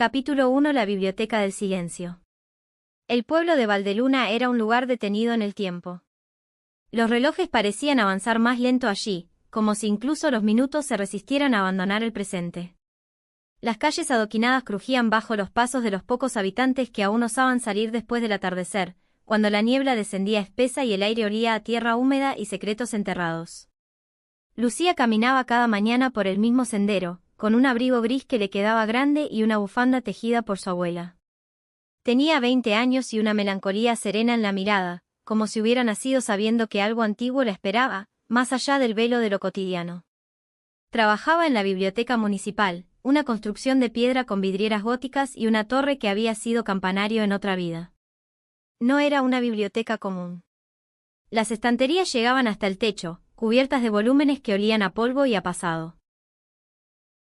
Capítulo 1. La Biblioteca del Silencio. El pueblo de Valdeluna era un lugar detenido en el tiempo. Los relojes parecían avanzar más lento allí, como si incluso los minutos se resistieran a abandonar el presente. Las calles adoquinadas crujían bajo los pasos de los pocos habitantes que aún osaban salir después del atardecer, cuando la niebla descendía espesa y el aire olía a tierra húmeda y secretos enterrados. Lucía caminaba cada mañana por el mismo sendero, con un abrigo gris que le quedaba grande y una bufanda tejida por su abuela. Tenía 20 años y una melancolía serena en la mirada, como si hubiera nacido sabiendo que algo antiguo la esperaba, más allá del velo de lo cotidiano. Trabajaba en la biblioteca municipal, una construcción de piedra con vidrieras góticas y una torre que había sido campanario en otra vida. No era una biblioteca común. Las estanterías llegaban hasta el techo, cubiertas de volúmenes que olían a polvo y a pasado.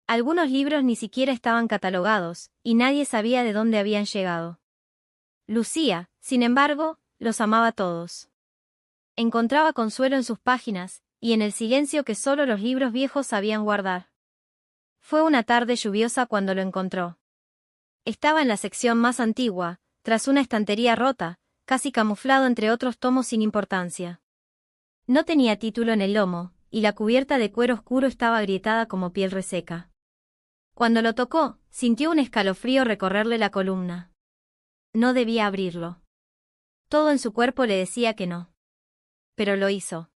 Algunos libros ni siquiera estaban catalogados, y nadie sabía de dónde habían llegado. Lucía, sin embargo, los amaba todos. Encontraba consuelo en sus páginas, y en el silencio que solo los libros viejos sabían guardar. Fue una tarde lluviosa cuando lo encontró. Estaba en la sección más antigua, tras una estantería rota, casi camuflado entre otros tomos sin importancia. No tenía título en el lomo, y la cubierta de cuero oscuro estaba agrietada como piel reseca. Cuando lo tocó, sintió un escalofrío recorrerle la columna. No debía abrirlo. Todo en su cuerpo le decía que no. Pero lo hizo.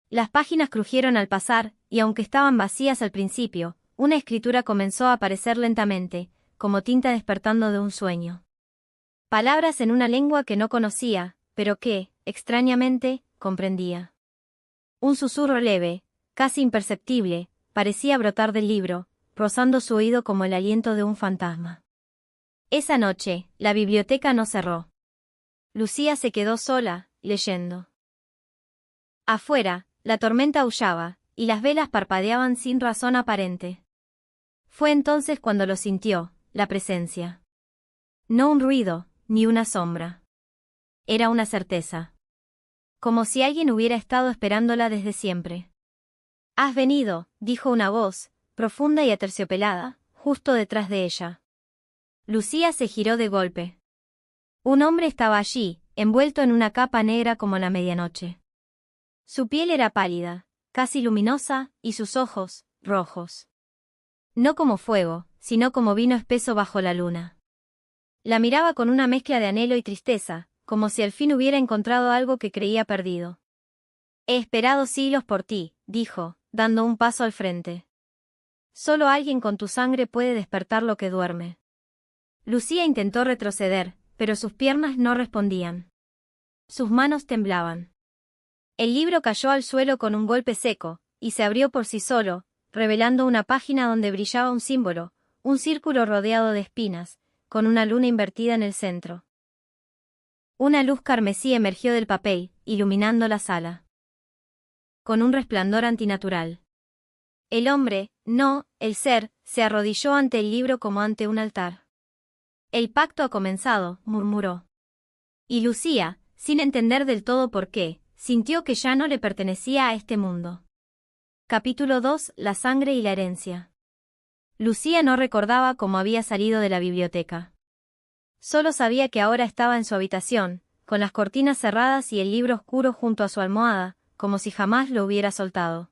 Las páginas crujieron al pasar, y aunque estaban vacías al principio, una escritura comenzó a aparecer lentamente, como tinta despertando de un sueño. Palabras en una lengua que no conocía, pero que, extrañamente, comprendía. Un susurro leve, casi imperceptible, parecía brotar del libro, rozando su oído como el aliento de un fantasma. Esa noche, la biblioteca no cerró. Lucía se quedó sola, leyendo. Afuera, la tormenta aullaba, y las velas parpadeaban sin razón aparente. Fue entonces cuando lo sintió, la presencia. No un ruido, ni una sombra. Era una certeza. Como si alguien hubiera estado esperándola desde siempre. «Has venido», dijo una voz, profunda y aterciopelada, justo detrás de ella. Lucía se giró de golpe. Un hombre estaba allí, envuelto en una capa negra como la medianoche. Su piel era pálida, casi luminosa, y sus ojos, rojos. No como fuego, sino como vino espeso bajo la luna. La miraba con una mezcla de anhelo y tristeza, como si al fin hubiera encontrado algo que creía perdido. «He esperado siglos por ti», dijo, dando un paso al frente. «Solo alguien con tu sangre puede despertar lo que duerme». Lucía intentó retroceder, pero sus piernas no respondían. Sus manos temblaban. El libro cayó al suelo con un golpe seco, y se abrió por sí solo, revelando una página donde brillaba un símbolo, un círculo rodeado de espinas, con una luna invertida en el centro. Una luz carmesí emergió del papel, iluminando la sala. Con un resplandor antinatural. El hombre, no, el ser, se arrodilló ante el libro como ante un altar. «El pacto ha comenzado», murmuró. Y Lucía, sin entender del todo por qué, sintió que ya no le pertenecía a este mundo. Capítulo 2. La sangre y la herencia. Lucía no recordaba cómo había salido de la biblioteca. Solo sabía que ahora estaba en su habitación, con las cortinas cerradas y el libro oscuro junto a su almohada, como si jamás lo hubiera soltado.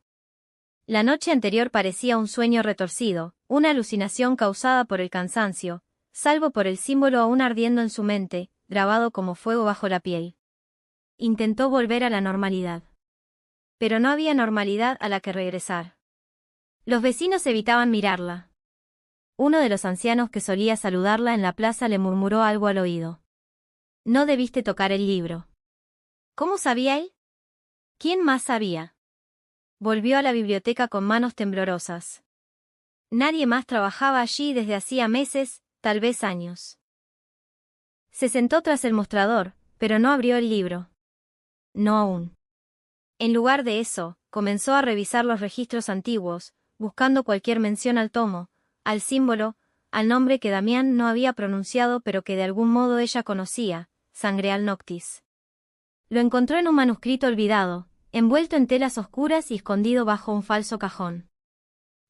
La noche anterior parecía un sueño retorcido, una alucinación causada por el cansancio, salvo por el símbolo aún ardiendo en su mente, grabado como fuego bajo la piel. Intentó volver a la normalidad. Pero no había normalidad a la que regresar. Los vecinos evitaban mirarla. Uno de los ancianos que solía saludarla en la plaza le murmuró algo al oído. «No debiste tocar el libro». ¿Cómo sabía él? ¿Quién más sabía? Volvió a la biblioteca con manos temblorosas. Nadie más trabajaba allí desde hacía meses, tal vez años. Se sentó tras el mostrador, pero no abrió el libro. No aún. En lugar de eso, comenzó a revisar los registros antiguos, buscando cualquier mención al tomo, al símbolo, al nombre que Damián no había pronunciado pero que de algún modo ella conocía, Sangreal Noctis. Lo encontró en un manuscrito olvidado, envuelto en telas oscuras y escondido bajo un falso cajón.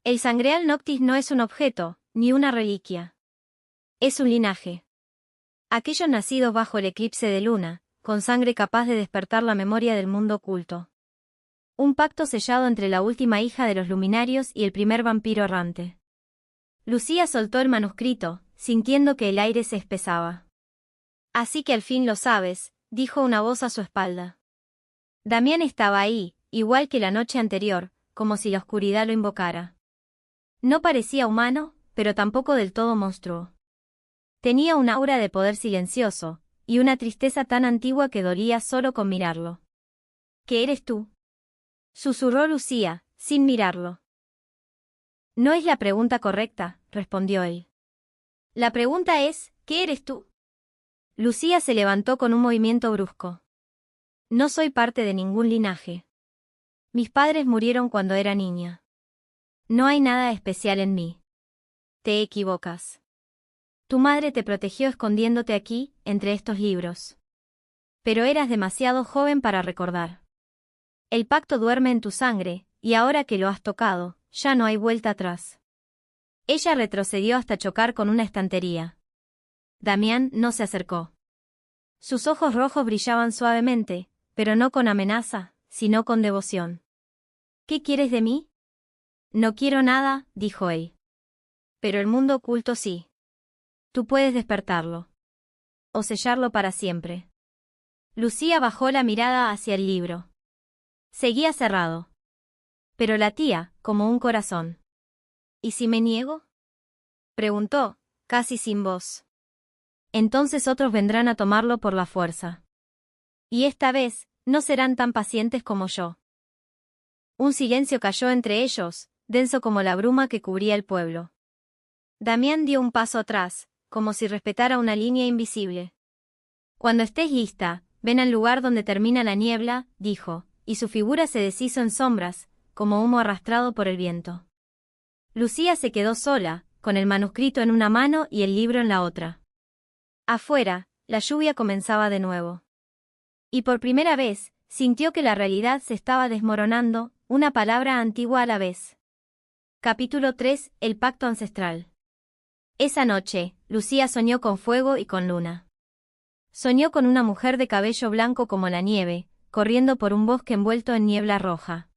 El Sangreal Noctis no es un objeto, ni una reliquia. Es un linaje. Aquellos nacidos bajo el eclipse de luna, con sangre capaz de despertar la memoria del mundo oculto. Un pacto sellado entre la última hija de los luminarios y el primer vampiro errante. Lucía soltó el manuscrito, sintiendo que el aire se espesaba. Así que al fin lo sabes, dijo una voz a su espalda. Damián estaba ahí, igual que la noche anterior, como si la oscuridad lo invocara. No parecía humano, pero tampoco del todo monstruo. Tenía un aura de poder silencioso, y una tristeza tan antigua que dolía solo con mirarlo. ¿Qué eres tú? Susurró Lucía, sin mirarlo. No es la pregunta correcta, respondió él. La pregunta es, ¿qué eres tú? Lucía se levantó con un movimiento brusco. No soy parte de ningún linaje. Mis padres murieron cuando era niña. No hay nada especial en mí. Te equivocas. Tu madre te protegió escondiéndote aquí, entre estos libros. Pero eras demasiado joven para recordar. El pacto duerme en tu sangre, y ahora que lo has tocado, ya no hay vuelta atrás. Ella retrocedió hasta chocar con una estantería. Damián no se acercó. Sus ojos rojos brillaban suavemente, pero no con amenaza, sino con devoción. ¿Qué quieres de mí? No quiero nada, dijo él. Pero el mundo oculto sí. Tú puedes despertarlo. O sellarlo para siempre. Lucía bajó la mirada hacia el libro. Seguía cerrado. Pero latía, como un corazón. ¿Y si me niego? Preguntó, casi sin voz. Entonces otros vendrán a tomarlo por la fuerza. Y esta vez, no serán tan pacientes como yo. Un silencio cayó entre ellos, denso como la bruma que cubría el pueblo. Damián dio un paso atrás, como si respetara una línea invisible. Cuando estés lista, ven al lugar donde termina la niebla, dijo, y su figura se deshizo en sombras, como humo arrastrado por el viento. Lucía se quedó sola, con el manuscrito en una mano y el libro en la otra. Afuera, la lluvia comenzaba de nuevo. Y por primera vez, sintió que la realidad se estaba desmoronando, una palabra antigua a la vez. Capítulo 3. El pacto ancestral. Esa noche, Lucía soñó con fuego y con luna. Soñó con una mujer de cabello blanco como la nieve, corriendo por un bosque envuelto en niebla roja.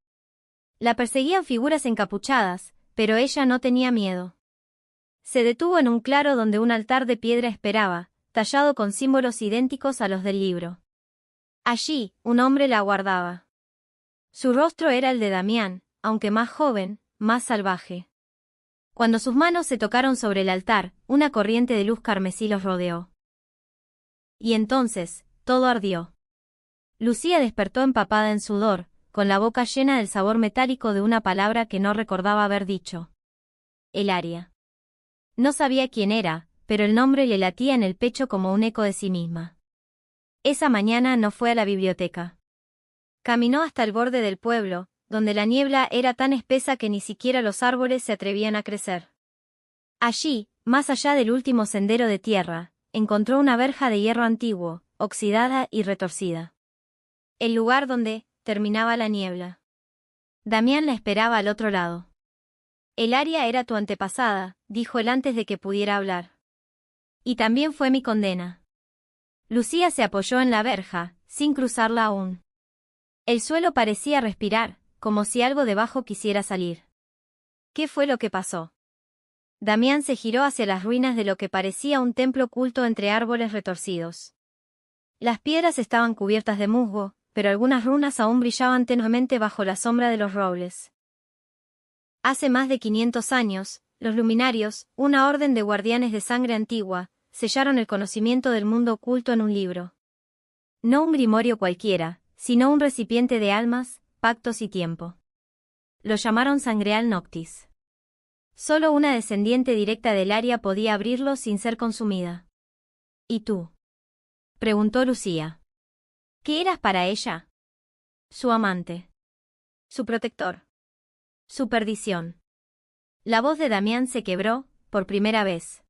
La perseguían figuras encapuchadas, pero ella no tenía miedo. Se detuvo en un claro donde un altar de piedra esperaba, tallado con símbolos idénticos a los del libro. Allí, un hombre la aguardaba. Su rostro era el de Damián, aunque más joven, más salvaje. Cuando sus manos se tocaron sobre el altar, una corriente de luz carmesí los rodeó. Y entonces, todo ardió. Lucía despertó empapada en sudor, con la boca llena del sabor metálico de una palabra que no recordaba haber dicho. Elaria. No sabía quién era, pero el nombre le latía en el pecho como un eco de sí misma. Esa mañana no fue a la biblioteca. Caminó hasta el borde del pueblo, donde la niebla era tan espesa que ni siquiera los árboles se atrevían a crecer. Allí, más allá del último sendero de tierra, encontró una verja de hierro antiguo, oxidada y retorcida. El lugar donde terminaba la niebla. Damián la esperaba al otro lado. Elaria era tu antepasada, dijo él antes de que pudiera hablar. Y también fue mi condena. Lucía se apoyó en la verja, sin cruzarla aún. El suelo parecía respirar, como si algo debajo quisiera salir. ¿Qué fue lo que pasó? Damián se giró hacia las ruinas de lo que parecía un templo oculto entre árboles retorcidos. Las piedras estaban cubiertas de musgo, pero algunas runas aún brillaban tenuemente bajo la sombra de los robles. Hace más de 500 años, los luminarios, una orden de guardianes de sangre antigua, sellaron el conocimiento del mundo oculto en un libro. No un grimorio cualquiera, sino un recipiente de almas, pactos y tiempo. Lo llamaron Sangreal Noctis. Solo una descendiente directa del Elaria podía abrirlo sin ser consumida. ¿Y tú? Preguntó Lucía. ¿Qué eras para ella? Su amante. Su protector. Su perdición. La voz de Damián se quebró, por primera vez.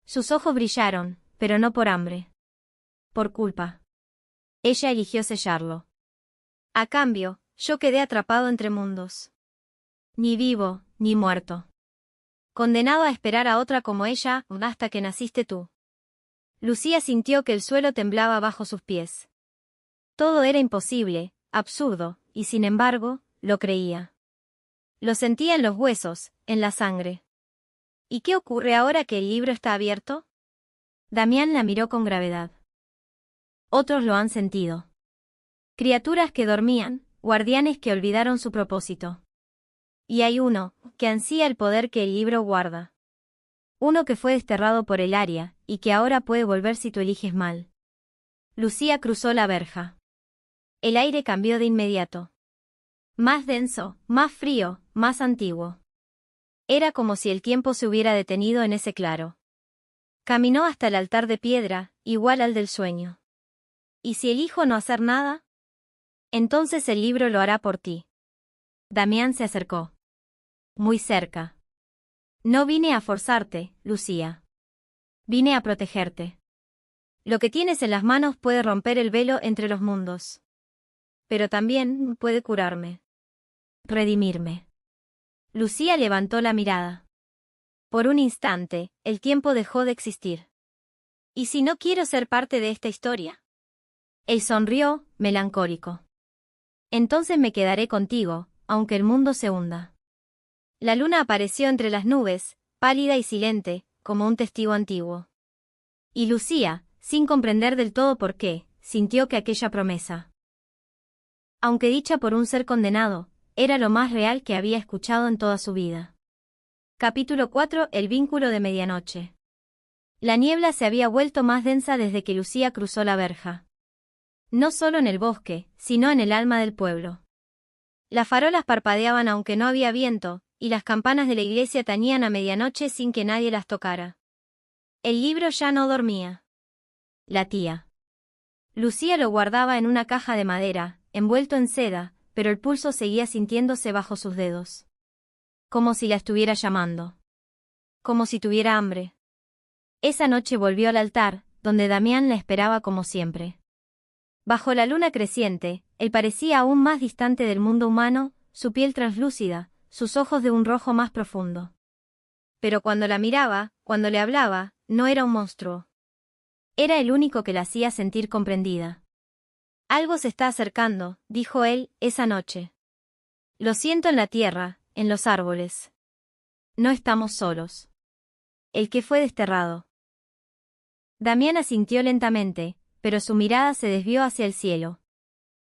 Sus ojos brillaron, pero no por hambre. Por culpa. Ella eligió sellarlo. A cambio, yo quedé atrapado entre mundos. Ni vivo, ni muerto. condenado a esperar a otra como ella, hasta que naciste tú. Lucía sintió que el suelo temblaba bajo sus pies. Todo era imposible, absurdo, y sin embargo, lo creía. Lo sentía en los huesos, en la sangre. ¿Y qué ocurre ahora que el libro está abierto? Damián la miró con gravedad. Otros lo han sentido. Criaturas que dormían, guardianes que olvidaron su propósito. Y hay uno, que ansía el poder que el libro guarda. Uno que fue desterrado por el Aria, y que ahora puede volver si tú eliges mal. Lucía cruzó la verja. El aire cambió de inmediato. Más denso, más frío, más antiguo. Era como si el tiempo se hubiera detenido en ese claro. Caminó hasta el altar de piedra, igual al del sueño. ¿Y si elijo no hacer nada? Entonces el libro lo hará por ti. Damián se acercó. Muy cerca. No vine a forzarte, Lucía. Vine a protegerte. Lo que tienes en las manos puede romper el velo entre los mundos. Pero también puede curarme. Redimirme. Lucía levantó la mirada. Por un instante, el tiempo dejó de existir. ¿Y si no quiero ser parte de esta historia? Él sonrió, melancólico. Entonces me quedaré contigo, aunque el mundo se hunda. La luna apareció entre las nubes, pálida y silente, como un testigo antiguo. Y Lucía, sin comprender del todo por qué, sintió que aquella promesa, aunque dicha por un ser condenado, era lo más real que había escuchado en toda su vida. Capítulo 4. El vínculo de medianoche. La niebla se había vuelto más densa desde que Lucía cruzó la verja. No solo en el bosque, sino en el alma del pueblo. Las farolas parpadeaban aunque no había viento, y las campanas de la iglesia tañían a medianoche sin que nadie las tocara. El libro ya no dormía. Latía. Lucía lo guardaba en una caja de madera, envuelto en seda, pero el pulso seguía sintiéndose bajo sus dedos. Como si la estuviera llamando. Como si tuviera hambre. Esa noche volvió al altar, donde Damián la esperaba como siempre. Bajo la luna creciente, él parecía aún más distante del mundo humano, su piel translúcida, sus ojos de un rojo más profundo. Pero cuando la miraba, cuando le hablaba, no era un monstruo. Era el único que la hacía sentir comprendida. Algo se está acercando, dijo él, esa noche. Lo siento en la tierra, en los árboles. No estamos solos. El que fue desterrado. Damián asintió lentamente, pero su mirada se desvió hacia el cielo.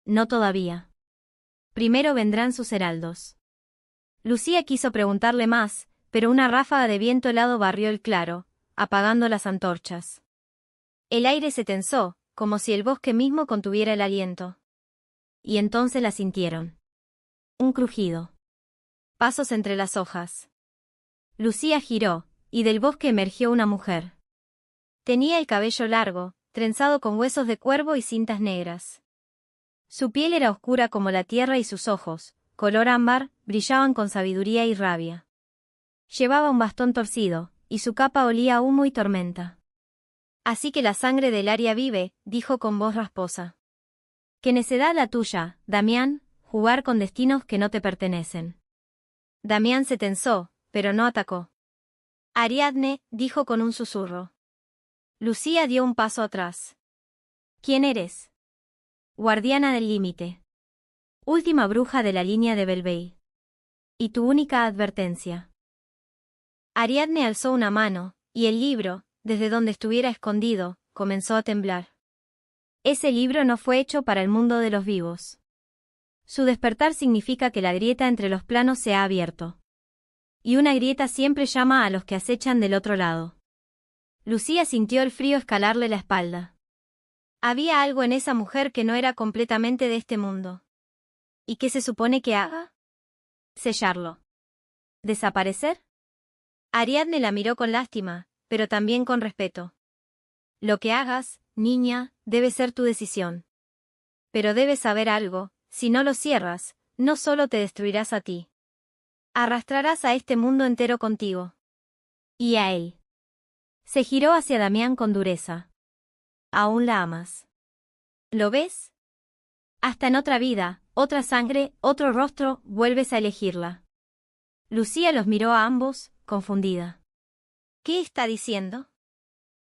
No todavía. Primero vendrán sus heraldos. Lucía quiso preguntarle más, pero una ráfaga de viento helado barrió el claro, apagando las antorchas. El aire se tensó, como si el bosque mismo contuviera el aliento. Y entonces la sintieron. Un crujido. Pasos entre las hojas. Lucía giró, y del bosque emergió una mujer. Tenía el cabello largo, trenzado con huesos de cuervo y cintas negras. Su piel era oscura como la tierra y sus ojos, color ámbar, brillaban con sabiduría y rabia. Llevaba un bastón torcido, y su capa olía a humo y tormenta. Así que la sangre del Aria vive, dijo con voz rasposa. Qué necedad la tuya, Damián, jugar con destinos que no te pertenecen. Damián se tensó, pero no atacó. Ariadne, dijo con un susurro. Lucía dio un paso atrás. ¿Quién eres? Guardiana del límite. Última bruja de la línea de Belvey. Y tu única advertencia. Ariadne alzó una mano, y el libro, desde donde estuviera escondido, comenzó a temblar. Ese libro no fue hecho para el mundo de los vivos. Su despertar significa que la grieta entre los planos se ha abierto. Y una grieta siempre llama a los que acechan del otro lado. Lucía sintió el frío escalarle la espalda. Había algo en esa mujer que no era completamente de este mundo. ¿Y qué se supone que haga? Sellarlo. ¿Desaparecer? Ariadne la miró con lástima, pero también con respeto. Lo que hagas, niña, debe ser tu decisión. Pero debes saber algo, si no lo cierras, no solo te destruirás a ti. Arrastrarás a este mundo entero contigo. Y a él. Se giró hacia Damián con dureza. Aún la amas. ¿Lo ves? Hasta en otra vida, otra sangre, otro rostro, vuelves a elegirla. Lucía los miró a ambos, confundida. ¿Qué está diciendo?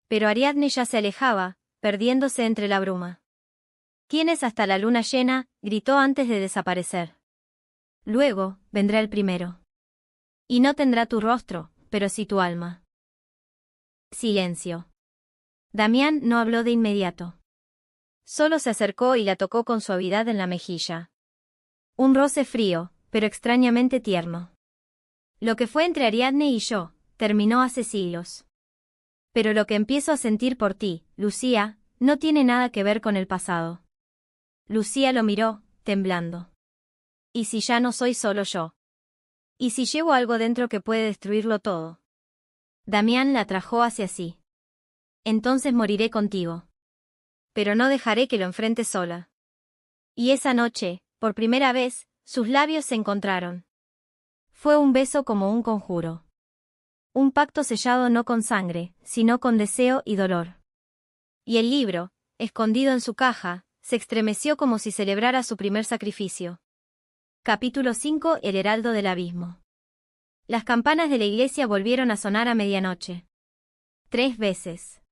Pero Ariadne ya se alejaba, perdiéndose entre la bruma. Tienes hasta la luna llena, gritó antes de desaparecer. Luego, vendrá el primero. Y no tendrá tu rostro, pero sí tu alma. Silencio. Damián no habló de inmediato. Solo se acercó y la tocó con suavidad en la mejilla. Un roce frío, pero extrañamente tierno. Lo que fue entre Ariadne y yo, terminó hace siglos. Pero lo que empiezo a sentir por ti, Lucía, no tiene nada que ver con el pasado. Lucía lo miró, temblando. ¿Y si ya no soy solo yo? ¿Y si llevo algo dentro que puede destruirlo todo? Damián la atrajo hacia sí. Entonces moriré contigo. Pero no dejaré que lo enfrentes sola. Y esa noche, por primera vez, sus labios se encontraron. Fue un beso como un conjuro. Un pacto sellado no con sangre, sino con deseo y dolor. Y el libro, escondido en su caja, se estremeció como si celebrara su primer sacrificio. Capítulo 5. El heraldo del abismo. Las campanas de la iglesia volvieron a sonar a medianoche. 3 veces.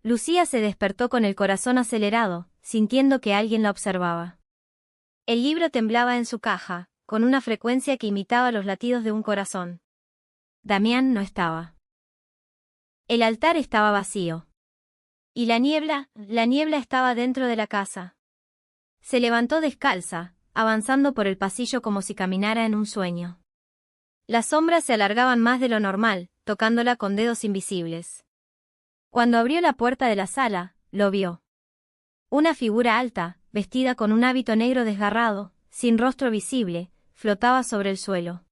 Lucía se despertó con el corazón acelerado, sintiendo que alguien la observaba. El libro temblaba en su caja, con una frecuencia que imitaba los latidos de un corazón. Damián no estaba. El altar estaba vacío. Y la niebla estaba dentro de la casa. Se levantó descalza, avanzando por el pasillo como si caminara en un sueño. Las sombras se alargaban más de lo normal, tocándola con dedos invisibles. Cuando abrió la puerta de la sala, lo vio. Una figura alta, vestida con un hábito negro desgarrado, sin rostro visible, flotaba sobre el suelo.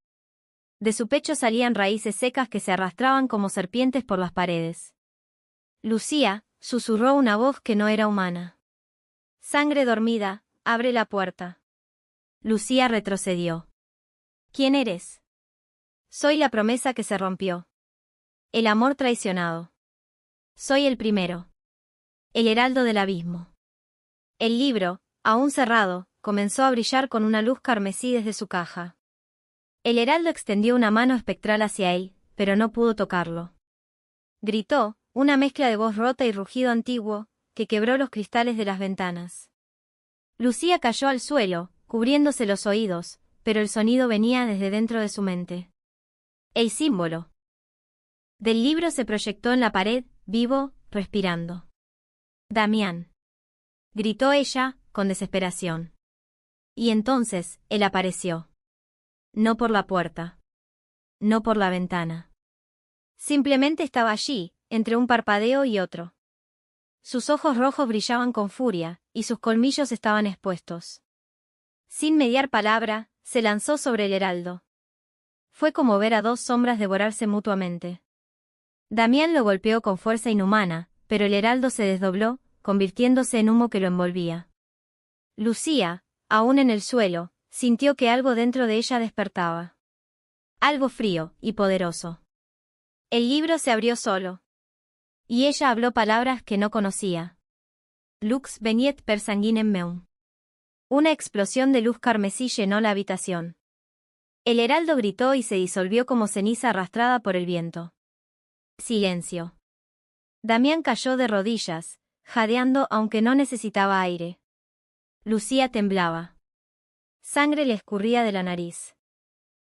De su pecho salían raíces secas que se arrastraban como serpientes por las paredes. Lucía, susurró una voz que no era humana. Sangre dormida, abre la puerta. Lucía retrocedió. ¿Quién eres? Soy la promesa que se rompió. El amor traicionado. Soy el primero. El heraldo del abismo. El libro, aún cerrado, comenzó a brillar con una luz carmesí desde su caja. El heraldo extendió una mano espectral hacia él, pero no pudo tocarlo. Gritó, una mezcla de voz rota y rugido antiguo, que quebró los cristales de las ventanas. Lucía cayó al suelo, cubriéndose los oídos, pero el sonido venía desde dentro de su mente. El símbolo del libro se proyectó en la pared, vivo, respirando. Damián. Gritó ella, con desesperación. Y entonces, él apareció. No por la puerta. No por la ventana. Simplemente estaba allí, entre un parpadeo y otro. Sus ojos rojos brillaban con furia, y sus colmillos estaban expuestos. Sin mediar palabra, se lanzó sobre el heraldo. Fue como ver a 2 sombras devorarse mutuamente. Damián lo golpeó con fuerza inhumana, pero el heraldo se desdobló, convirtiéndose en humo que lo envolvía. Lucía, aún en el suelo, sintió que algo dentro de ella despertaba. Algo frío y poderoso. El libro se abrió solo. Y ella habló palabras que no conocía. Lux veniet per sanguinem meum. Una explosión de luz carmesí llenó la habitación. El heraldo gritó y se disolvió como ceniza arrastrada por el viento. Silencio. Damián cayó de rodillas, jadeando aunque no necesitaba aire. Lucía temblaba. Sangre le escurría de la nariz.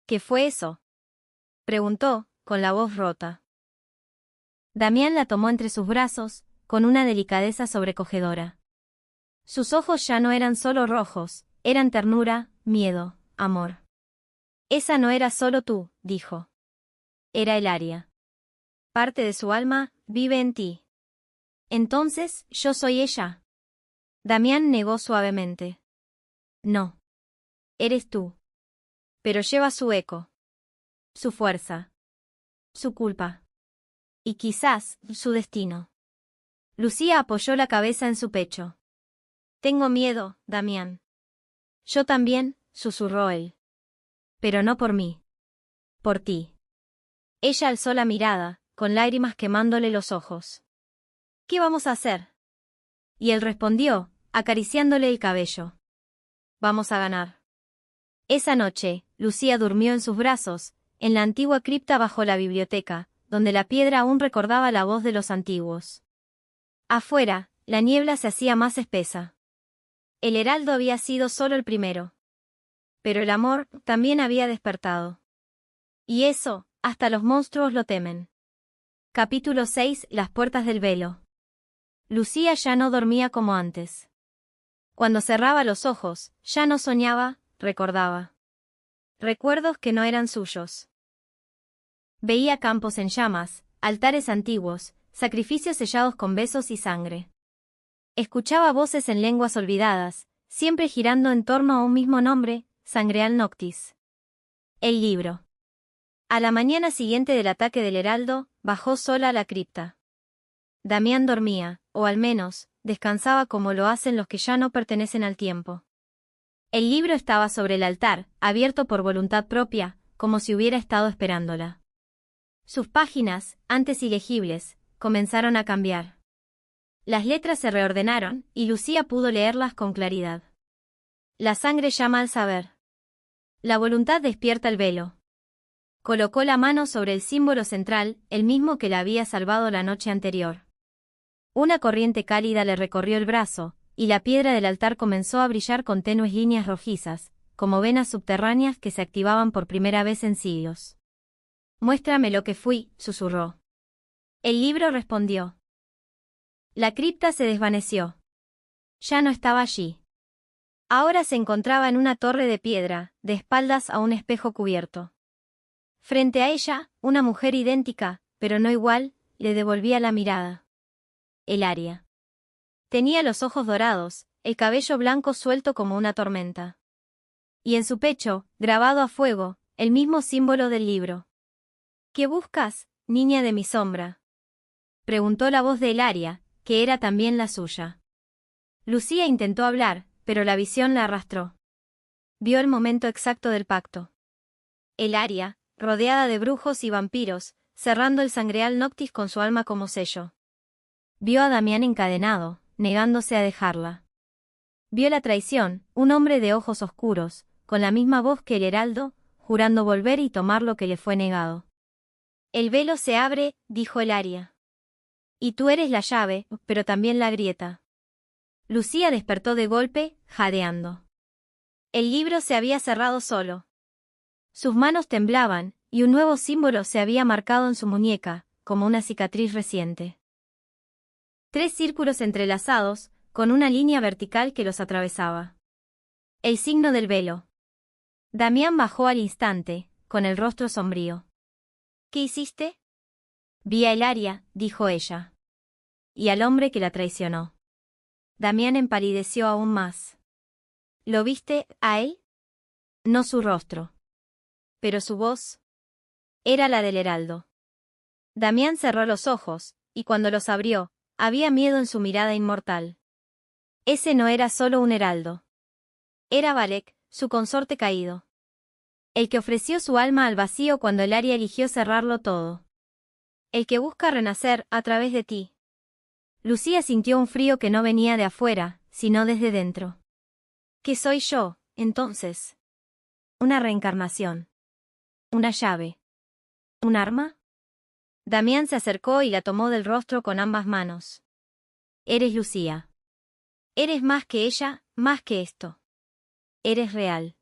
¿Qué fue eso?, preguntó, con la voz rota. Damián la tomó entre sus brazos, con una delicadeza sobrecogedora. Sus ojos ya no eran solo rojos, eran ternura, miedo, amor. Esa no era solo tú, dijo. Era el Aria. Parte de su alma, vive en ti. Entonces, ¿yo soy ella? Damián negó suavemente. No. Eres tú. Pero lleva su eco. Su fuerza. Su culpa. Y quizás, su destino. Lucía apoyó la cabeza en su pecho. Tengo miedo, Damián. Yo también, susurró él. Pero no por mí. Por ti. Ella alzó la mirada, con lágrimas quemándole los ojos. ¿Qué vamos a hacer? Y él respondió, acariciándole el cabello. Vamos a ganar. Esa noche, Lucía durmió en sus brazos, en la antigua cripta bajo la biblioteca, donde la piedra aún recordaba la voz de los antiguos. Afuera, la niebla se hacía más espesa. El heraldo había sido solo el primero. Pero el amor también había despertado. Y eso, hasta los monstruos lo temen. Capítulo 6. Las puertas del velo. Lucía ya no dormía como antes. Cuando cerraba los ojos, ya no soñaba, recordaba. Recuerdos que no eran suyos. Veía campos en llamas, altares antiguos, sacrificios sellados con besos y sangre. Escuchaba voces en lenguas olvidadas, siempre girando en torno a un mismo nombre, Sangreal Noctis. El libro. A la mañana siguiente del ataque del heraldo, bajó sola a la cripta. Damián dormía, o al menos, descansaba como lo hacen los que ya no pertenecen al tiempo. El libro estaba sobre el altar, abierto por voluntad propia, como si hubiera estado esperándola. Sus páginas, antes ilegibles, comenzaron a cambiar. Las letras se reordenaron, y Lucía pudo leerlas con claridad. La sangre llama al saber. La voluntad despierta el velo. Colocó la mano sobre el símbolo central, el mismo que la había salvado la noche anterior. Una corriente cálida le recorrió el brazo, y la piedra del altar comenzó a brillar con tenues líneas rojizas, como venas subterráneas que se activaban por primera vez en siglos. «Muéstrame lo que fui», susurró. El libro respondió. La cripta se desvaneció. Ya no estaba allí. Ahora se encontraba en una torre de piedra, de espaldas a un espejo cubierto. Frente a ella, una mujer idéntica, pero no igual, le devolvía la mirada. Elaria. Tenía los ojos dorados, el cabello blanco suelto como una tormenta. Y en su pecho, grabado a fuego, el mismo símbolo del libro. «¿Qué buscas, niña de mi sombra?», preguntó la voz de Elaria, que era también la suya. Lucía intentó hablar, pero la visión la arrastró. Vio el momento exacto del pacto. Elaria, rodeada de brujos y vampiros, cerrando el Sangreal Noctis con su alma como sello. Vio a Damián encadenado, negándose a dejarla. Vio la traición, un hombre de ojos oscuros, con la misma voz que el heraldo, jurando volver y tomar lo que le fue negado. «El velo se abre», dijo Elaria. «Y tú eres la llave, pero también la grieta». Lucía despertó de golpe, jadeando. El libro se había cerrado solo. Sus manos temblaban, y un nuevo símbolo se había marcado en su muñeca, como una cicatriz reciente. 3 círculos entrelazados, con una línea vertical que los atravesaba. El signo del velo. Damián bajó al instante, con el rostro sombrío. «¿Qué hiciste?» «Vi a Elaria», dijo ella. «Y al hombre que la traicionó». Damián empalideció aún más. «¿Lo viste, a él?» «No su rostro. Pero su voz». Era la del heraldo. Damián cerró los ojos, y cuando los abrió, había miedo en su mirada inmortal. Ese no era solo un heraldo. Era Valek, su consorte caído. El que ofreció su alma al vacío cuando Elaria eligió cerrarlo todo. El que busca renacer a través de ti. Lucía sintió un frío que no venía de afuera, sino desde dentro. ¿Qué soy yo, entonces? ¿Una reencarnación? ¿Una llave? ¿Un arma? Damián se acercó y la tomó del rostro con ambas manos. Eres Lucía. Eres más que ella, más que esto. Eres real.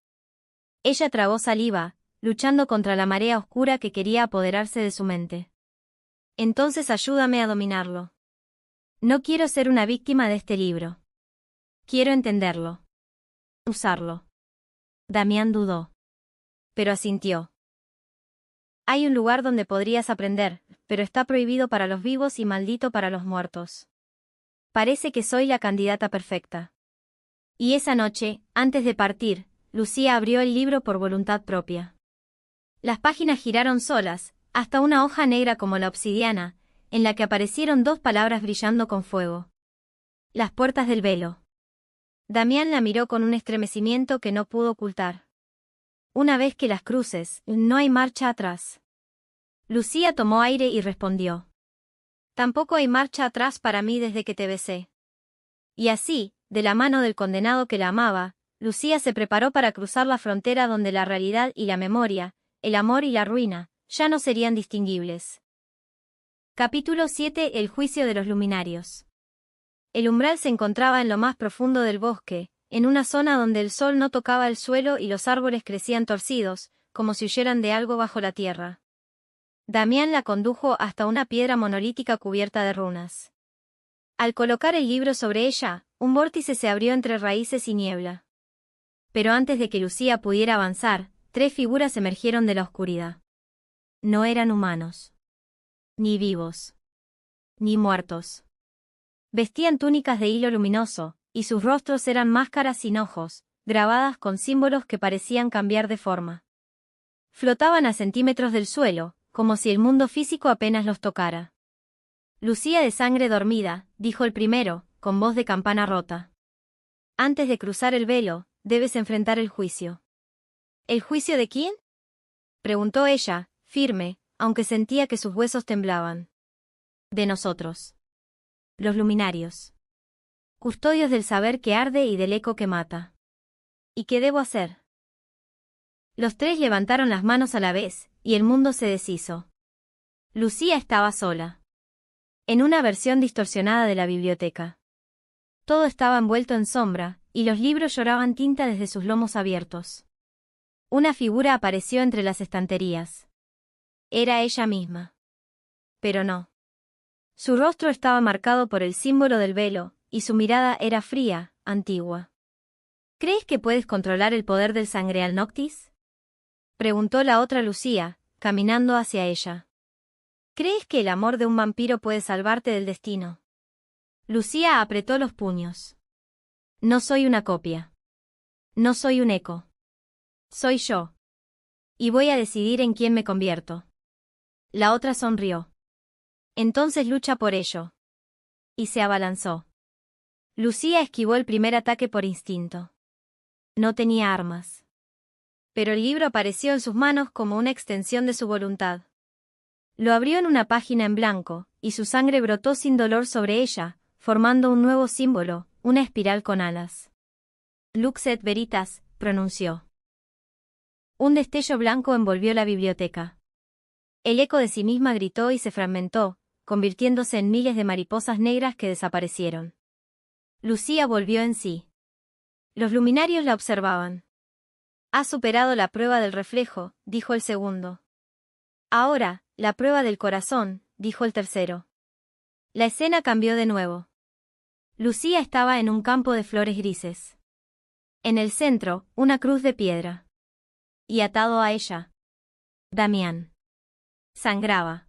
Ella tragó saliva, luchando contra la marea oscura que quería apoderarse de su mente. Entonces ayúdame a dominarlo. No quiero ser una víctima de este libro. Quiero entenderlo. Usarlo. Damián dudó. Pero asintió. Hay un lugar donde podrías aprender, pero está prohibido para los vivos y maldito para los muertos. Parece que soy la candidata perfecta. Y esa noche, antes de partir, Lucía abrió el libro por voluntad propia. Las páginas giraron solas, hasta una hoja negra como la obsidiana, en la que aparecieron 2 palabras brillando con fuego. Las puertas del velo. Damián la miró con un estremecimiento que no pudo ocultar. Una vez que las cruces, no hay marcha atrás. Lucía tomó aire y respondió. Tampoco hay marcha atrás para mí desde que te besé. Y así, de la mano del condenado que la amaba, Lucía se preparó para cruzar la frontera donde la realidad y la memoria, el amor y la ruina, ya no serían distinguibles. Capítulo 7. El juicio de los luminarios. El umbral se encontraba en lo más profundo del bosque, en una zona donde el sol no tocaba el suelo y los árboles crecían torcidos, como si huyeran de algo bajo la tierra. Damián la condujo hasta una piedra monolítica cubierta de runas. Al colocar el libro sobre ella, un vórtice se abrió entre raíces y niebla. Pero antes de que Lucía pudiera avanzar, 3 figuras emergieron de la oscuridad. No eran humanos. Ni vivos. Ni muertos. Vestían túnicas de hilo luminoso, y sus rostros eran máscaras sin ojos, grabadas con símbolos que parecían cambiar de forma. Flotaban a centímetros del suelo, como si el mundo físico apenas los tocara. Lucía de sangre dormida, dijo el primero, con voz de campana rota. Antes de cruzar el velo, debes enfrentar el juicio. ¿El juicio de quién? Preguntó ella, firme, aunque sentía que sus huesos temblaban. De nosotros. Los luminarios. Custodios del saber que arde y del eco que mata. ¿Y qué debo hacer? Los 3 levantaron las manos a la vez, y el mundo se deshizo. Lucía estaba sola. En una versión distorsionada de la biblioteca. Todo estaba envuelto en sombra, y los libros lloraban tinta desde sus lomos abiertos. Una figura apareció entre las estanterías. Era ella misma. Pero no. Su rostro estaba marcado por el símbolo del velo, y su mirada era fría, antigua. ¿Crees que puedes controlar el poder del Sangreal Noctis? Preguntó la otra Lucía, caminando hacia ella. ¿Crees que el amor de un vampiro puede salvarte del destino? Lucía apretó los puños. No soy una copia. No soy un eco. Soy yo. Y voy a decidir en quién me convierto. La otra sonrió. Entonces lucha por ello. Y se abalanzó. Lucía esquivó el primer ataque por instinto. No tenía armas. Pero el libro apareció en sus manos como una extensión de su voluntad. Lo abrió en una página en blanco, y su sangre brotó sin dolor sobre ella, formando un nuevo símbolo, una espiral con alas. Lux et veritas, pronunció. Un destello blanco envolvió la biblioteca. El eco de sí misma gritó y se fragmentó, convirtiéndose en miles de mariposas negras que desaparecieron. Lucía volvió en sí. Los luminarios la observaban. «Has superado la prueba del reflejo», dijo el segundo. «Ahora, la prueba del corazón», dijo el tercero. La escena cambió de nuevo. Lucía estaba en un campo de flores grises. En el centro, una cruz de piedra. Y atado a ella, Damián. Sangraba.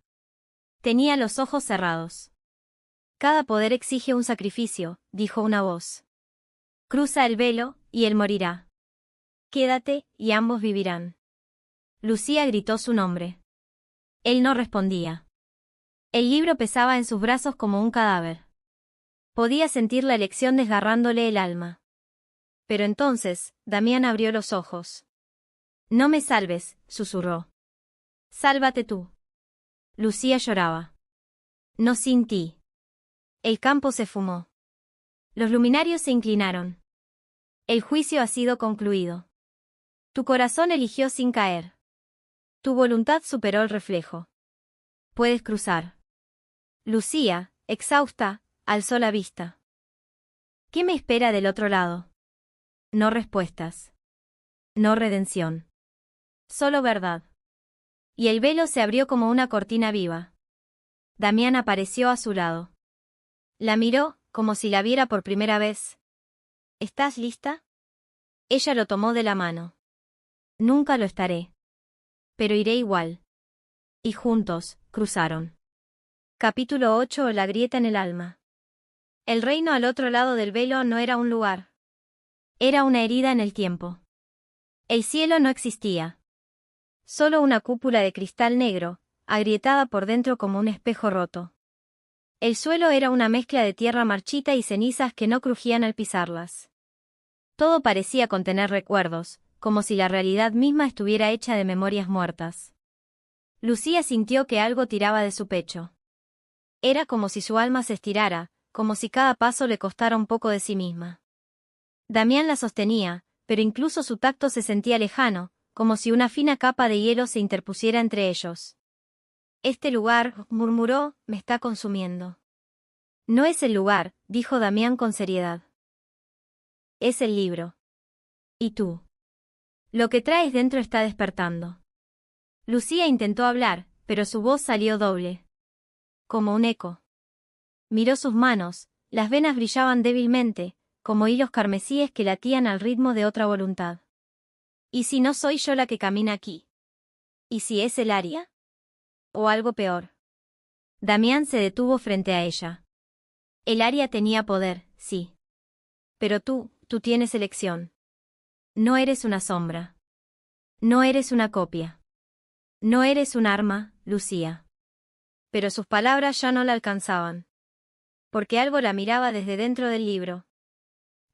Tenía los ojos cerrados. «Cada poder exige un sacrificio», dijo una voz. «Cruza el velo, y él morirá. Quédate, y ambos vivirán». Lucía gritó su nombre. Él no respondía. El libro pesaba en sus brazos como un cadáver. Podía sentir la elección desgarrándole el alma. Pero entonces, Damián abrió los ojos. «No me salves», susurró. «Sálvate tú». Lucía lloraba. «No sin ti». El campo se fumó. Los luminarios se inclinaron. «El juicio ha sido concluido. Tu corazón eligió sin caer. Tu voluntad superó el reflejo. Puedes cruzar». Lucía, exhausta, alzó la vista. ¿Qué me espera del otro lado? No respuestas. No redención. Solo verdad. Y el velo se abrió como una cortina viva. Damián apareció a su lado. La miró, como si la viera por primera vez. ¿Estás lista? Ella lo tomó de la mano. Nunca lo estaré. Pero iré igual. Y juntos, cruzaron. Capítulo 8. La grieta en el alma. El reino al otro lado del velo no era un lugar. Era una herida en el tiempo. El cielo no existía. Solo una cúpula de cristal negro, agrietada por dentro como un espejo roto. El suelo era una mezcla de tierra marchita y cenizas que no crujían al pisarlas. Todo parecía contener recuerdos, como si la realidad misma estuviera hecha de memorias muertas. Lucía sintió que algo tiraba de su pecho. Era como si su alma se estirara, como si cada paso le costara un poco de sí misma. Damián la sostenía, pero incluso su tacto se sentía lejano, como si una fina capa de hielo se interpusiera entre ellos. Este lugar, murmuró, me está consumiendo. No es el lugar, dijo Damián con seriedad. Es el libro. ¿Y tú? Lo que traes dentro está despertando. Lucía intentó hablar, pero su voz salió doble. Como un eco. Miró sus manos, las venas brillaban débilmente, como hilos carmesíes que latían al ritmo de otra voluntad. ¿Y si no soy yo la que camina aquí? ¿Y si es el Aria? ¿O algo peor? Damián se detuvo frente a ella. El Aria tenía poder, sí. Pero tú tienes elección. No eres una sombra. No eres una copia. No eres un arma, Lucía. Pero sus palabras ya no la alcanzaban. Porque algo la miraba desde dentro del libro.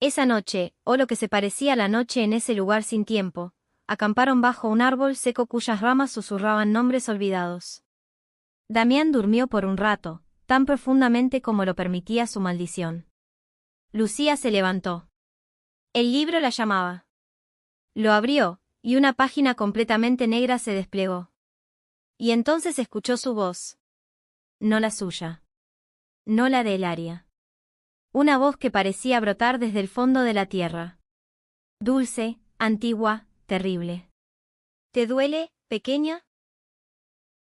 Esa noche, o lo que se parecía a la noche en ese lugar sin tiempo, acamparon bajo un árbol seco cuyas ramas susurraban nombres olvidados. Damián durmió por un rato, tan profundamente como lo permitía su maldición. Lucía se levantó. El libro la llamaba. Lo abrió, y una página completamente negra se desplegó. Y entonces escuchó su voz. No la suya. No la de Elaria. Una voz que parecía brotar desde el fondo de la tierra. Dulce, antigua, terrible. ¿Te duele, pequeña?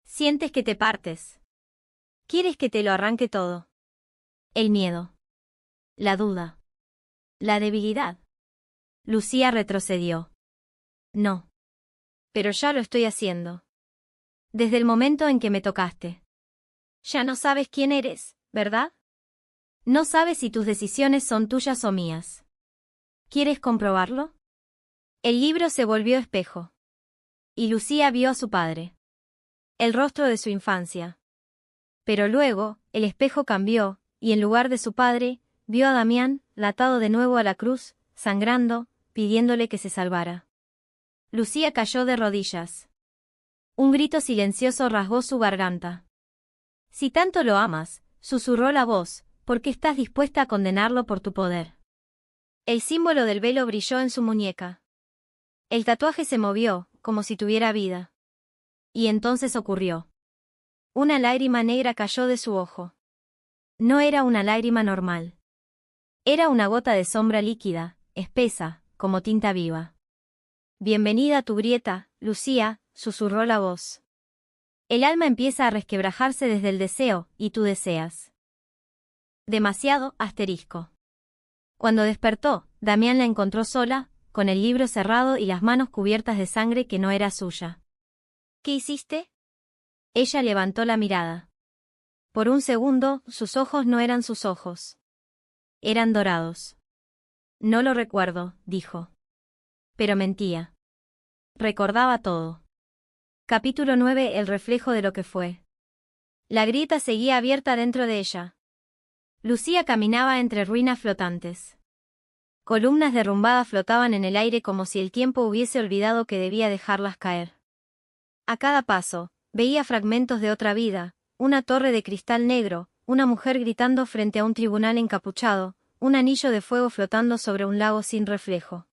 Sientes que te partes. ¿Quieres que te lo arranque todo? El miedo. La duda. La debilidad. Lucía retrocedió. No. Pero ya lo estoy haciendo. Desde el momento en que me tocaste. Ya no sabes quién eres, ¿verdad? No sabes si tus decisiones son tuyas o mías. ¿Quieres comprobarlo? El libro se volvió espejo. Y Lucía vio a su padre. El rostro de su infancia. Pero luego, el espejo cambió, y en lugar de su padre, vio a Damián, atado de nuevo a la cruz, sangrando, pidiéndole que se salvara. Lucía cayó de rodillas. Un grito silencioso rasgó su garganta. Si tanto lo amas, susurró la voz, ¿por qué estás dispuesta a condenarlo por tu poder? El símbolo del velo brilló en su muñeca. El tatuaje se movió, como si tuviera vida. Y entonces ocurrió. Una lágrima negra cayó de su ojo. No era una lágrima normal. Era una gota de sombra líquida, espesa, como tinta viva. Bienvenida a tu grieta, Lucía, susurró la voz. El alma empieza a resquebrajarse desde el deseo, y tú deseas. Demasiado, asterisco. Cuando despertó, Damián la encontró sola, con el libro cerrado y las manos cubiertas de sangre que no era suya. ¿Qué hiciste? Ella levantó la mirada. Por un segundo, sus ojos no eran sus ojos. Eran dorados. No lo recuerdo, dijo. Pero mentía. Recordaba todo. Capítulo 9. El reflejo de lo que fue. La grieta seguía abierta dentro de ella. Lucía caminaba entre ruinas flotantes. Columnas derrumbadas flotaban en el aire como si el tiempo hubiese olvidado que debía dejarlas caer. A cada paso, veía fragmentos de otra vida, una torre de cristal negro, una mujer gritando frente a un tribunal encapuchado, un anillo de fuego flotando sobre un lago sin reflejo.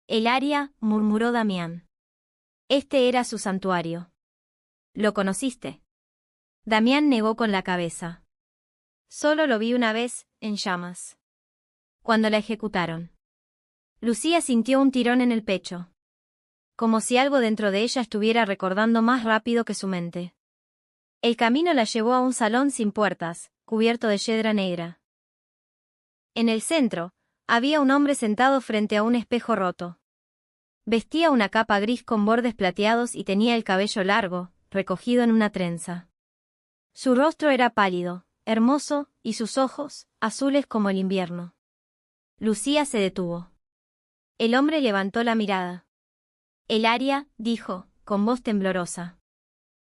El Aria, murmuró Damián. Este era su santuario. ¿Lo conociste? Damián negó con la cabeza. Solo lo vi una vez, en llamas. Cuando la ejecutaron. Lucía sintió un tirón en el pecho. Como si algo dentro de ella estuviera recordando más rápido que su mente. El camino la llevó a un salón sin puertas, cubierto de yedra negra. En el centro, había un hombre sentado frente a un espejo roto. Vestía una capa gris con bordes plateados y tenía el cabello largo, recogido en una trenza. Su rostro era pálido, hermoso, y sus ojos, azules como el invierno. Lucía se detuvo. El hombre levantó la mirada. El Aria, dijo, con voz temblorosa.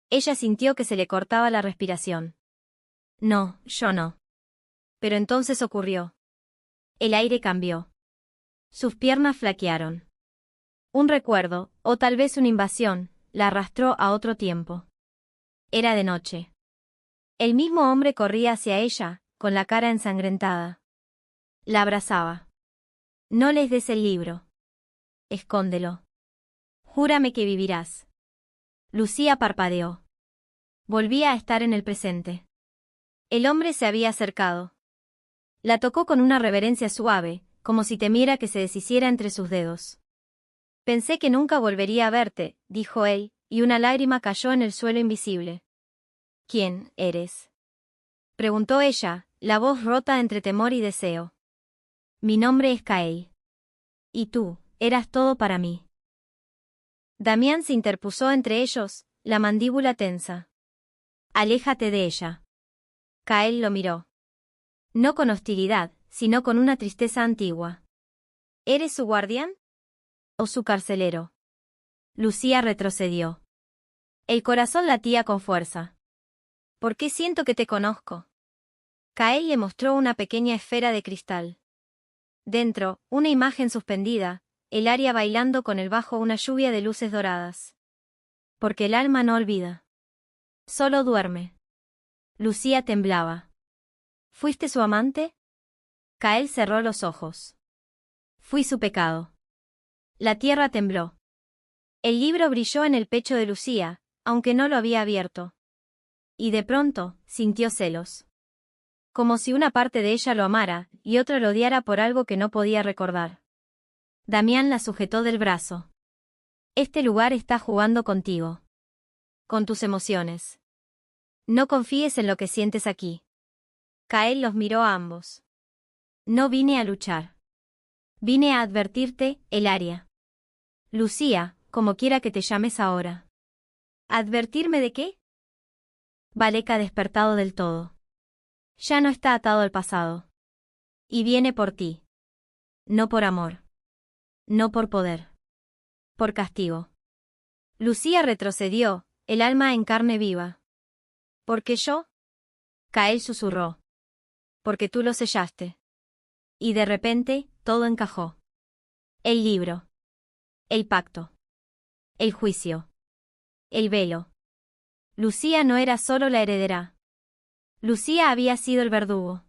Ella sintió que se le cortaba la respiración. No, yo no. Pero entonces ocurrió. El aire cambió. Sus piernas flaquearon. Un recuerdo, o tal vez una invasión, la arrastró a otro tiempo. Era de noche. El mismo hombre corría hacia ella, con la cara ensangrentada. La abrazaba. No les des el libro. Escóndelo. Júrame que vivirás. Lucía parpadeó. Volvía a estar en el presente. El hombre se había acercado. La tocó con una reverencia suave, como si temiera que se deshiciera entre sus dedos. Pensé que nunca volvería a verte, dijo él, y una lágrima cayó en el suelo invisible. ¿Quién eres? Preguntó ella, la voz rota entre temor y deseo. Mi nombre es Kael. Y tú, eras todo para mí. Damián se interpuso entre ellos, la mandíbula tensa. Aléjate de ella. Kael lo miró. No con hostilidad, sino con una tristeza antigua. ¿Eres su guardián? ¿O su carcelero? Lucía retrocedió. El corazón latía con fuerza. ¿Por qué siento que te conozco? Kael le mostró una pequeña esfera de cristal. Dentro, una imagen suspendida, el aria bailando con el bajo una lluvia de luces doradas. Porque el alma no olvida. Solo duerme. Lucía temblaba. ¿Fuiste su amante? Kael cerró los ojos. Fui su pecado. La tierra tembló. El libro brilló en el pecho de Lucía, aunque no lo había abierto. Y de pronto, sintió celos. Como si una parte de ella lo amara, y otra lo odiara por algo que no podía recordar. Damián la sujetó del brazo. Este lugar está jugando contigo. Con tus emociones. No confíes en lo que sientes aquí. Kael los miró a ambos. No vine a luchar. Vine a advertirte, Elaria. Lucía, como quiera que te llames ahora. ¿Advertirme de qué? Valek ha despertado del todo. Ya no está atado al pasado. Y viene por ti. No por amor. No por poder. Por castigo. Lucía retrocedió, el alma en carne viva. ¿Por qué yo? Kael susurró. Porque tú lo sellaste. Y de repente, todo encajó. El libro. El pacto. El juicio. El velo. Lucía no era solo la heredera. Lucía había sido el verdugo.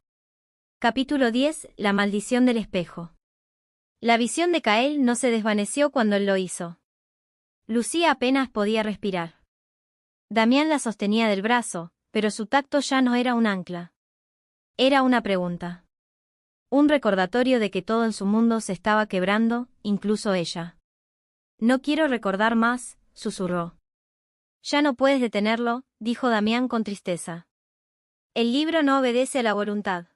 Capítulo 10. La maldición del espejo. La visión de Kael no se desvaneció cuando él lo hizo. Lucía apenas podía respirar. Damián la sostenía del brazo, pero su tacto ya no era un ancla. Era una pregunta. Un recordatorio de que todo en su mundo se estaba quebrando, incluso ella. No quiero recordar más, susurró. Ya no puedes detenerlo, dijo Damián con tristeza. El libro no obedece a la voluntad.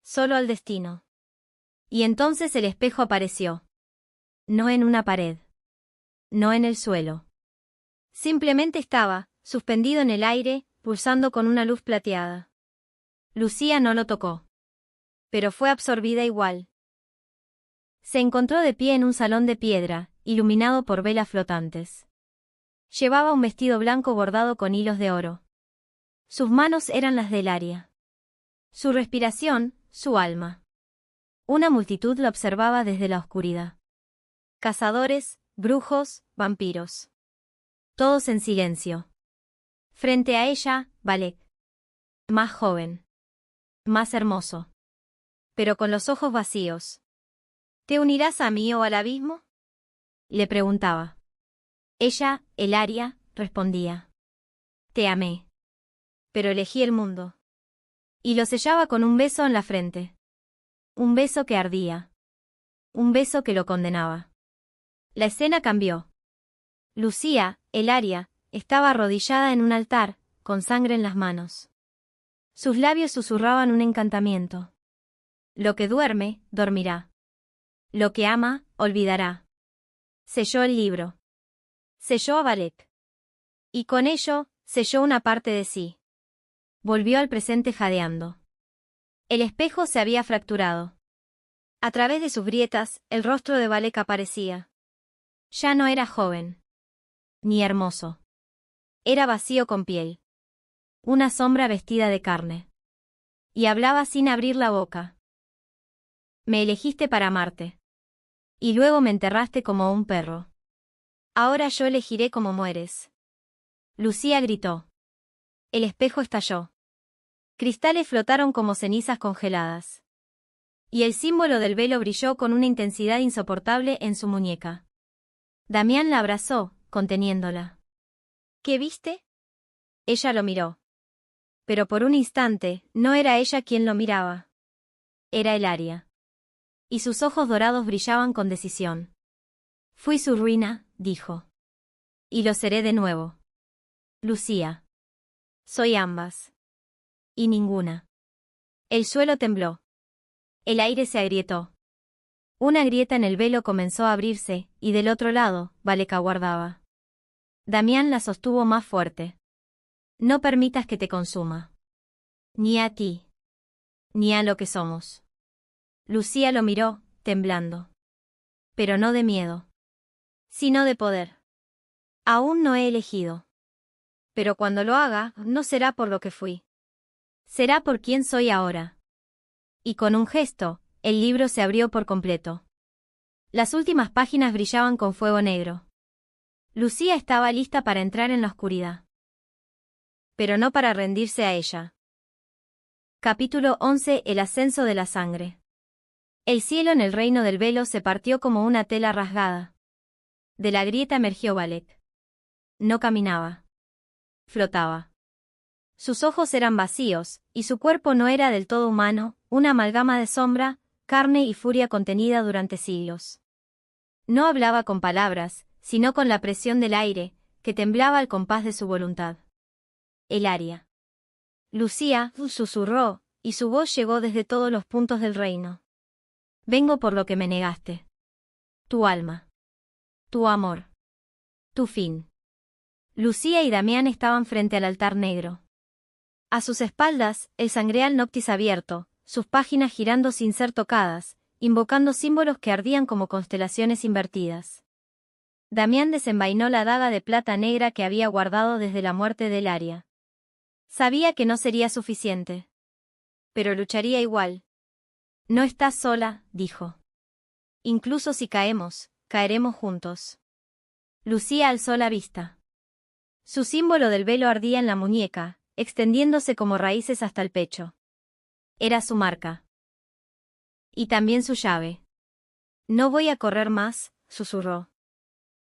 Solo al destino. Y entonces el espejo apareció. No en una pared. No en el suelo. Simplemente estaba, suspendido en el aire, pulsando con una luz plateada. Lucía no lo tocó. Pero fue absorbida igual. Se encontró de pie en un salón de piedra, iluminado por velas flotantes. Llevaba un vestido blanco bordado con hilos de oro. Sus manos eran las de Elaria. Su respiración, su alma. Una multitud lo observaba desde la oscuridad. Cazadores, brujos, vampiros. Todos en silencio. Frente a ella, Valek. Más joven. Más hermoso. Pero con los ojos vacíos. ¿Te unirás a mí o al abismo? Le preguntaba. Ella, Elaria, respondía. Te amé. Pero elegí el mundo. Y lo sellaba con un beso en la frente. Un beso que ardía. Un beso que lo condenaba. La escena cambió. Lucía, Elaria, estaba arrodillada en un altar, con sangre en las manos. Sus labios susurraban un encantamiento. Lo que duerme, dormirá. Lo que ama, olvidará. Selló el libro. Selló a Valek. Y con ello, selló una parte de sí. Volvió al presente jadeando. El espejo se había fracturado. A través de sus grietas, el rostro de Valek aparecía. Ya no era joven. Ni hermoso. Era vacío con piel. Una sombra vestida de carne. Y hablaba sin abrir la boca. Me elegiste para amarte. Y luego me enterraste como un perro. Ahora yo elegiré cómo mueres. Lucía gritó. El espejo estalló. Cristales flotaron como cenizas congeladas. Y el símbolo del velo brilló con una intensidad insoportable en su muñeca. Damián la abrazó, conteniéndola. ¿Qué viste? Ella lo miró. Pero por un instante, no era ella quien lo miraba. Era Elaria. Y sus ojos dorados brillaban con decisión. Fui su ruina, dijo. Y lo seré de nuevo. Lucía. Soy ambas. Y ninguna. El suelo tembló. El aire se agrietó. Una grieta en el velo comenzó a abrirse, y del otro lado, Valek aguardaba. Damián la sostuvo más fuerte. No permitas que te consuma. Ni a ti. Ni a lo que somos. Lucía lo miró, temblando. Pero no de miedo. Sino de poder. Aún no he elegido. Pero cuando lo haga, no será por lo que fui. Será por quien soy ahora. Y con un gesto, el libro se abrió por completo. Las últimas páginas brillaban con fuego negro. Lucía estaba lista para entrar en la oscuridad. Pero no para rendirse a ella. Capítulo 11. El ascenso de la sangre. El cielo en el reino del velo se partió como una tela rasgada. De la grieta emergió Valek. No caminaba. Flotaba. Sus ojos eran vacíos, y su cuerpo no era del todo humano, una amalgama de sombra, carne y furia contenida durante siglos. No hablaba con palabras, sino con la presión del aire, que temblaba al compás de su voluntad. Elaria. Lucía, susurró, y su voz llegó desde todos los puntos del reino. Vengo por lo que me negaste. Tu alma. Tu amor. Tu fin. Lucía y Damián estaban frente al altar negro. A sus espaldas, el sangreal Noctis abierto, sus páginas girando sin ser tocadas, invocando símbolos que ardían como constelaciones invertidas. Damián desenvainó la daga de plata negra que había guardado desde la muerte de Elaria. Sabía que no sería suficiente. Pero lucharía igual. No estás sola, dijo. Incluso si caemos, caeremos juntos. Lucía alzó la vista. Su símbolo del velo ardía en la muñeca, extendiéndose como raíces hasta el pecho. Era su marca. Y también su llave. No voy a correr más, susurró.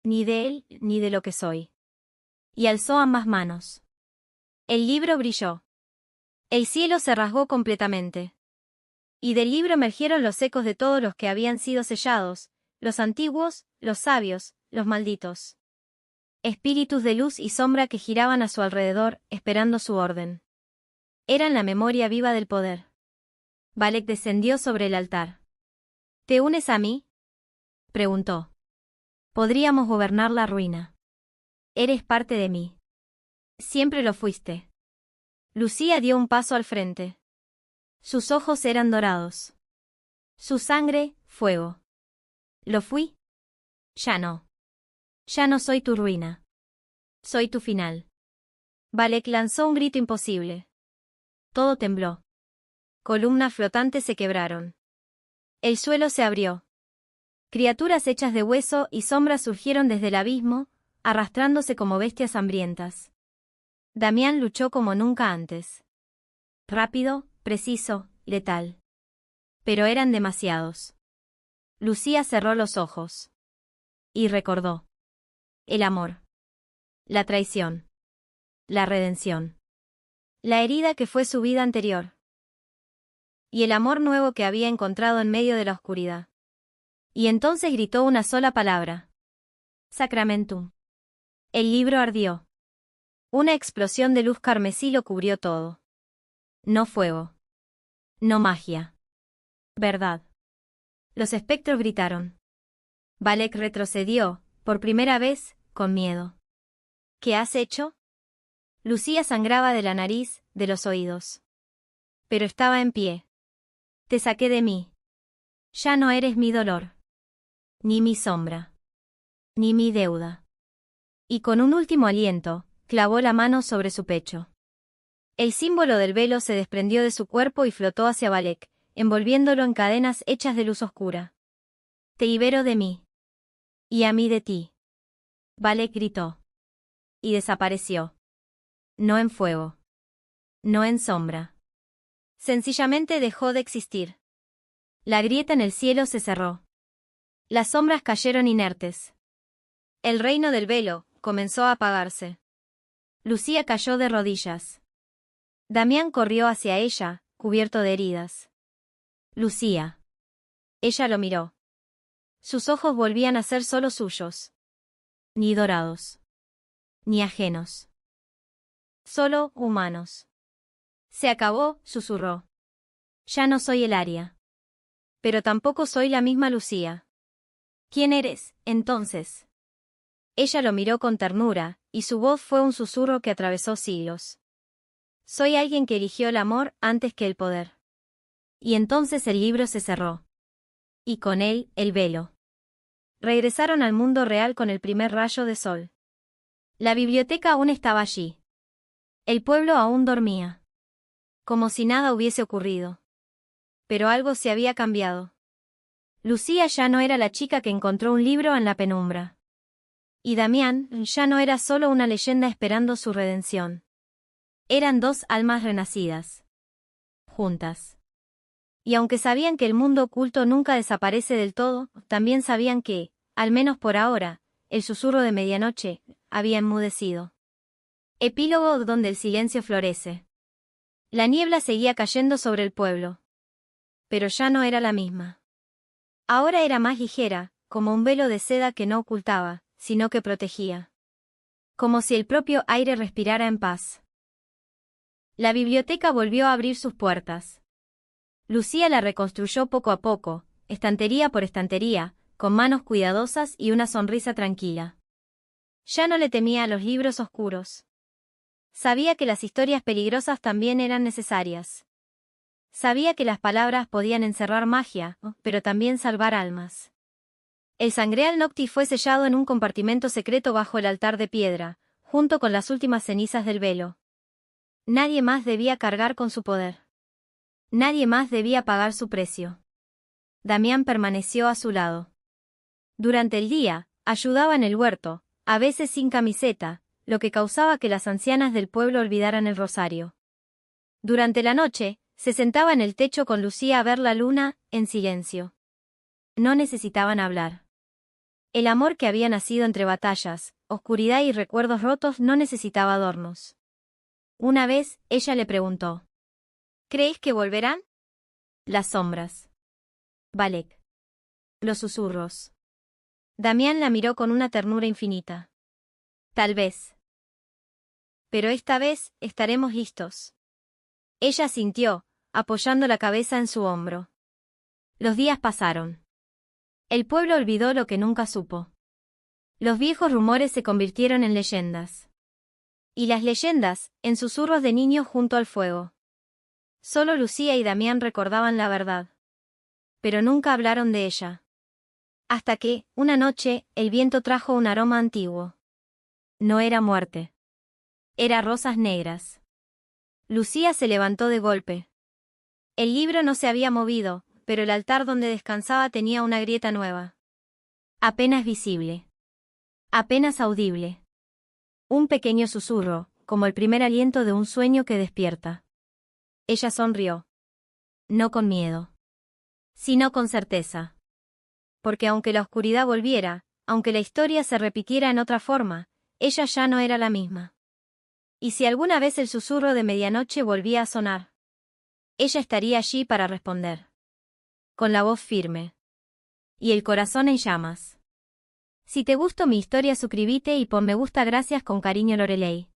Ni de él, ni de lo que soy. Y alzó ambas manos. El libro brilló. El cielo se rasgó completamente. Y del libro emergieron los ecos de todos los que habían sido sellados, los antiguos, los sabios, los malditos. Espíritus de luz y sombra que giraban a su alrededor, esperando su orden. Eran la memoria viva del poder. Valek descendió sobre el altar. ¿Te unes a mí? Preguntó. Podríamos gobernar la ruina. Eres parte de mí. Siempre lo fuiste. Lucía dio un paso al frente. Sus ojos eran dorados. Su sangre, fuego. ¿Lo fui? Ya no. Ya no soy tu ruina. Soy tu final. Valek lanzó un grito imposible. Todo tembló. Columnas flotantes se quebraron. El suelo se abrió. Criaturas hechas de hueso y sombras surgieron desde el abismo, arrastrándose como bestias hambrientas. Damián luchó como nunca antes. Rápido, preciso, letal. Pero eran demasiados. Lucía cerró los ojos. Y recordó. El amor. La traición. La redención. La herida que fue su vida anterior. Y el amor nuevo que había encontrado en medio de la oscuridad. Y entonces gritó una sola palabra. Sacramentum. El libro ardió. Una explosión de luz carmesí lo cubrió todo. No fuego. No magia. Verdad. Los espectros gritaron. Valek retrocedió, por primera vez, con miedo. ¿Qué has hecho? Lucía sangraba de la nariz, de los oídos. Pero estaba en pie. Te saqué de mí. Ya no eres mi dolor. Ni mi sombra. Ni mi deuda. Y con un último aliento, clavó la mano sobre su pecho. El símbolo del velo se desprendió de su cuerpo y flotó hacia Valek, envolviéndolo en cadenas hechas de luz oscura. Te libero de mí. Y a mí de ti. Valek gritó. Y desapareció. No en fuego. No en sombra. Sencillamente dejó de existir. La grieta en el cielo se cerró. Las sombras cayeron inertes. El reino del velo comenzó a apagarse. Lucía cayó de rodillas. Damián corrió hacia ella, cubierto de heridas. Lucía. Ella lo miró. Sus ojos volvían a ser solo suyos. Ni dorados. Ni ajenos. Solo humanos. Se acabó, susurró. Ya no soy el Aria. Pero tampoco soy la misma Lucía. ¿Quién eres, entonces? Ella lo miró con ternura, y su voz fue un susurro que atravesó siglos. Soy alguien que eligió el amor antes que el poder. Y entonces el libro se cerró. Y con él, el velo. Regresaron al mundo real con el primer rayo de sol. La biblioteca aún estaba allí. El pueblo aún dormía. Como si nada hubiese ocurrido. Pero algo se había cambiado. Lucía ya no era la chica que encontró un libro en la penumbra. Y Damián ya no era solo una leyenda esperando su redención. Eran dos almas renacidas. Juntas. Y aunque sabían que el mundo oculto nunca desaparece del todo, también sabían que, al menos por ahora, el susurro de medianoche había enmudecido. Epílogo donde el silencio florece. La niebla seguía cayendo sobre el pueblo. Pero ya no era la misma. Ahora era más ligera, como un velo de seda que no ocultaba, sino que protegía. Como si el propio aire respirara en paz. La biblioteca volvió a abrir sus puertas. Lucía la reconstruyó poco a poco, estantería por estantería, con manos cuidadosas y una sonrisa tranquila. Ya no le temía a los libros oscuros. Sabía que las historias peligrosas también eran necesarias. Sabía que las palabras podían encerrar magia, pero también salvar almas. El Sangreal Noctis fue sellado en un compartimento secreto bajo el altar de piedra, junto con las últimas cenizas del velo. Nadie más debía cargar con su poder. Nadie más debía pagar su precio. Damián permaneció a su lado. Durante el día, ayudaba en el huerto, a veces sin camiseta, lo que causaba que las ancianas del pueblo olvidaran el rosario. Durante la noche, se sentaba en el techo con Lucía a ver la luna, en silencio. No necesitaban hablar. El amor que había nacido entre batallas, oscuridad y recuerdos rotos no necesitaba adornos. Una vez, ella le preguntó. ¿Creéis que volverán? Las sombras. Valek. Los susurros. Damián la miró con una ternura infinita. Tal vez. Pero esta vez, estaremos listos. Ella asintió, apoyando la cabeza en su hombro. Los días pasaron. El pueblo olvidó lo que nunca supo. Los viejos rumores se convirtieron en leyendas. Y las leyendas, en susurros de niños junto al fuego. Solo Lucía y Damián recordaban la verdad. Pero nunca hablaron de ella. Hasta que, una noche, el viento trajo un aroma antiguo. No era muerte. Era rosas negras. Lucía se levantó de golpe. El libro no se había movido, pero el altar donde descansaba tenía una grieta nueva. Apenas visible. Apenas audible. Un pequeño susurro, como el primer aliento de un sueño que despierta. Ella sonrió. No con miedo. Sino con certeza. Porque aunque la oscuridad volviera, aunque la historia se repitiera en otra forma, ella ya no era la misma. Y si alguna vez el susurro de medianoche volvía a sonar, ella estaría allí para responder. Con la voz firme. Y el corazón en llamas. Si te gustó mi historia, suscríbete y pon me gusta. Gracias con cariño, Lorelei.